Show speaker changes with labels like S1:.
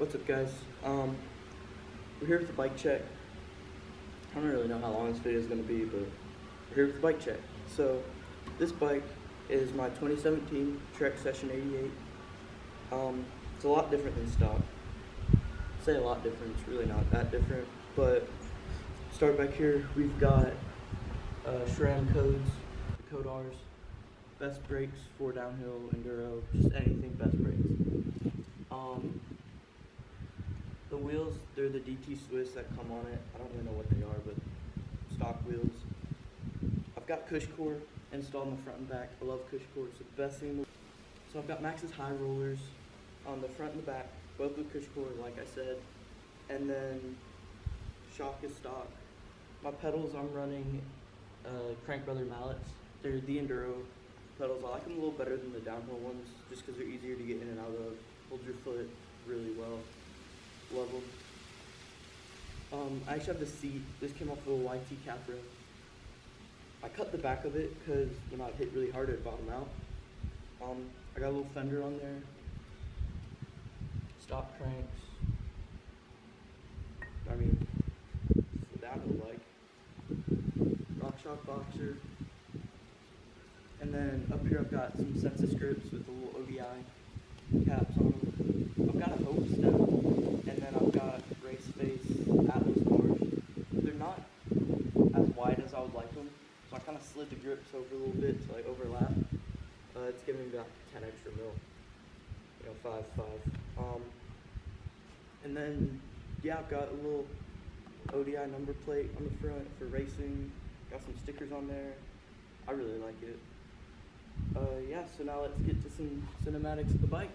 S1: What's up, guys? We're here with the bike check. I don't really know how long this video is going to be, but we're here with the bike check. So this bike is my 2017 Trek Session 88. It's a lot different than stock. I say a lot different, it's really not that different. But start back here, we've got SRAM codes, the code R's, best brakes for downhill, enduro, just anything best brakes. The wheels, they're the DT Swiss that come on it. I don't really know what they are, but stock wheels. I've got Cushcore installed in the front and back. I love Cushcore, it's the best thing in the world. So I've got Maxxis high rollers on the front and the back, both with Cushcore, like I said. And then shock is stock. My pedals, I'm running Crank Brother mallets. They're the enduro pedals. I like them a little better than the downhill ones, just because they're easier to get in and out of. Hold your foot really well. Love them. I actually have the seat. This came off of a YT Capra. I cut the back of it because when I hit really hard, it bottomed out. I got a little fender on there. Stock cranks. I mean, it's the downhill bike. RockShox boxer. And then up here I've got some Sensus grips with a little ODI caps on them. I've got a Hope stem, and then I've got Race Face Atlas bars. They're not as wide as I would like them, so I kind of slid the grips over a little bit to like overlap. It's giving me about 10 extra mil, 5.5. And then yeah, I've got a little ODI number plate on the front for racing. Got some stickers on there. I really like it. Yeah, so now let's get to some cinematics of the bike.